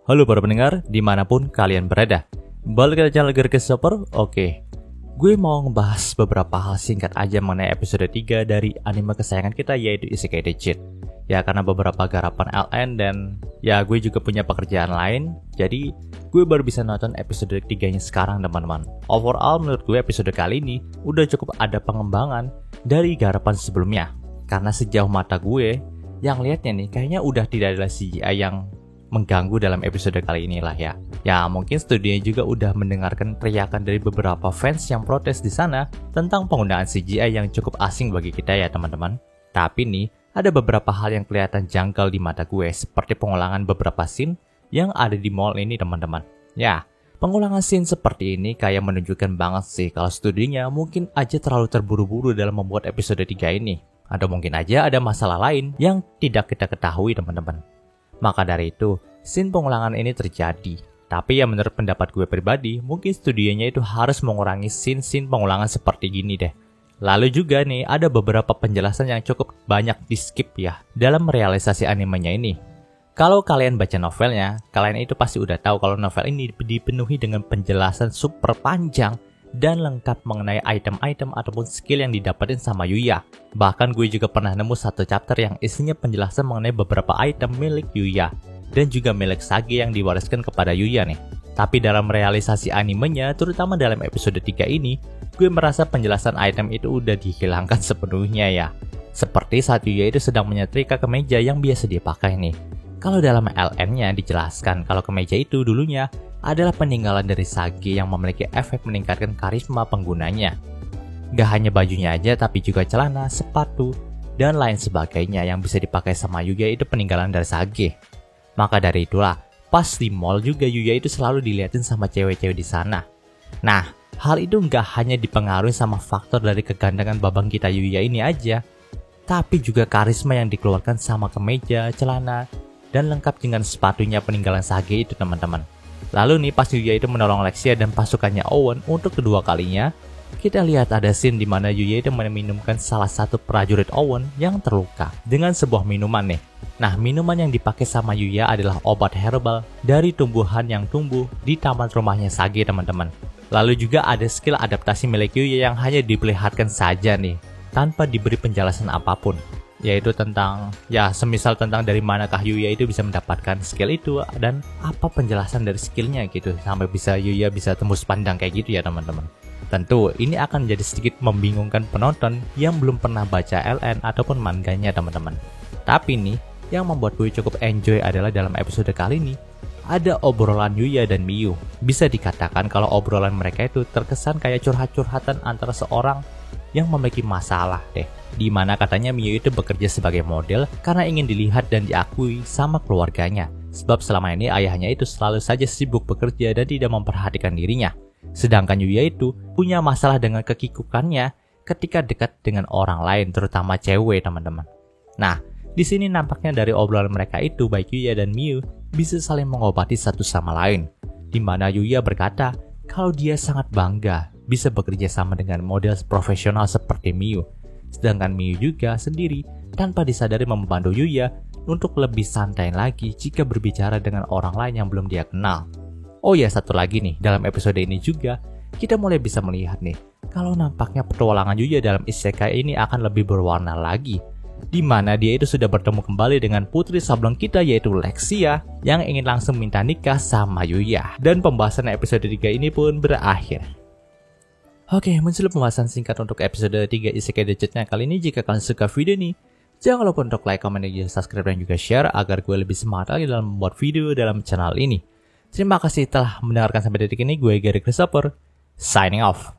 Halo para pendengar, dimanapun kalian berada. Balik ke channel Gary Christopher. Oke, gue mau ngebahas beberapa hal singkat aja mengenai episode 3 dari anime kesayangan kita, yaitu Isekai The Cheat. Ya, karena beberapa garapan LN dan ya gue juga punya pekerjaan lain, jadi gue baru bisa nonton episode 3-nya sekarang, teman-teman. Overall, menurut gue episode kali ini udah cukup ada pengembangan dari garapan sebelumnya. Karena sejauh mata gue, yang lihatnya nih kayaknya udah tidak ada CGI yang mengganggu dalam episode kali inilah ya. Ya, mungkin studionya juga udah mendengarkan teriakan dari beberapa fans yang protes di sana tentang penggunaan CGI yang cukup asing bagi kita ya, teman-teman. Tapi nih, ada beberapa hal yang kelihatan janggal di mata gue, seperti pengulangan beberapa scene yang ada di mall ini, teman-teman. Ya, pengulangan scene seperti ini kayak menunjukkan banget sih kalau studionya mungkin aja terlalu terburu-buru dalam membuat episode 3 ini. Atau mungkin aja ada masalah lain yang tidak kita ketahui, teman-teman. Maka dari itu, scene pengulangan ini terjadi. Tapi ya menurut pendapat gue pribadi, mungkin studionya itu harus mengurangi scene-scene pengulangan seperti gini deh. Lalu juga nih, ada beberapa penjelasan yang cukup banyak di skip ya dalam realisasi animenya ini. Kalau kalian baca novelnya, kalian itu pasti udah tahu kalau novel ini dipenuhi dengan penjelasan super panjang dan lengkap mengenai item-item ataupun skill yang didapetin sama Yuya. Bahkan gue juga pernah nemu satu chapter yang isinya penjelasan mengenai beberapa item milik Yuya dan juga milik Sage yang diwariskan kepada Yuya nih. Tapi dalam realisasi animenya, terutama dalam episode 3 ini, gue merasa penjelasan item itu udah dihilangkan sepenuhnya ya. Seperti saat Yuya itu sedang menyetrika kemeja yang biasa dia pakai nih. Kalau dalam LN-nya dijelaskan kalau kemeja itu dulunya adalah peninggalan dari Sage yang memiliki efek meningkatkan karisma penggunanya. Gak hanya bajunya aja, tapi juga celana, sepatu, dan lain sebagainya yang bisa dipakai sama Yuya itu peninggalan dari Sage. Maka dari itulah, pas di mall juga Yuya itu selalu diliatin sama cewek-cewek di sana. Nah, hal itu gak hanya dipengaruhi sama faktor dari kegantengan babang kita Yuya ini aja, tapi juga karisma yang dikeluarkan sama kemeja, celana, dan lengkap dengan sepatunya peninggalan Sage itu, teman-teman. Lalu nih pas Yuya itu menolong Lexia dan pasukannya Owen untuk kedua kalinya, kita lihat ada scene di mana Yuya itu meminumkan salah satu prajurit Owen yang terluka dengan sebuah minuman nih. Nah, minuman yang dipakai sama Yuya adalah obat herbal dari tumbuhan yang tumbuh di taman rumahnya Sage, teman-teman. Lalu juga ada skill adaptasi milik Yuya yang hanya diperlihatkan saja nih, tanpa diberi penjelasan apapun. Yaitu tentang, ya semisal tentang dari manakah Yuya itu bisa mendapatkan skill itu dan apa penjelasan dari skillnya gitu, sampai bisa Yuya bisa tembus pandang kayak gitu ya, teman-teman. Tentu ini akan menjadi sedikit membingungkan penonton yang belum pernah baca LN ataupun manganya, teman-teman. Tapi nih, yang membuat gue cukup enjoy adalah dalam episode kali ini ada obrolan Yuya dan Miyu. Bisa dikatakan kalau obrolan mereka itu terkesan kayak curhat-curhatan antara seorang yang memiliki masalah deh, di mana katanya Miyu itu bekerja sebagai model karena ingin dilihat dan diakui sama keluarganya. Sebab selama ini ayahnya itu selalu saja sibuk bekerja dan tidak memperhatikan dirinya. Sedangkan Yuya itu punya masalah dengan kekikukannya ketika dekat dengan orang lain, terutama cewek, teman-teman. Nah, di sini nampaknya dari obrolan mereka itu, baik Yuya dan Miyu bisa saling mengobati satu sama lain. Di mana Yuya berkata kalau dia sangat bangga bisa bekerja sama dengan model profesional seperti Miyu. Sedangkan Miyu juga sendiri tanpa disadari membantu Yuya untuk lebih santai lagi jika berbicara dengan orang lain yang belum dia kenal. Oh ya, satu lagi nih, dalam episode ini juga kita mulai bisa melihat nih kalau nampaknya petualangan Yuya dalam isekai ini akan lebih berwarna lagi, di mana dia itu sudah bertemu kembali dengan putri sablon kita yaitu Lexia yang ingin langsung minta nikah sama Yuya. Dan pembahasan episode 3 ini pun berakhir. Oke, mencukup pembahasan singkat untuk episode 3 Isekai The Cheat-nya kali ini. Jika kalian suka video ini, jangan lupa untuk like, comment, dan juga subscribe dan juga share agar gue lebih semangat lagi dalam membuat video dalam channel ini. Terima kasih telah mendengarkan sampai detik ini. Gue Gary Christopher, signing off.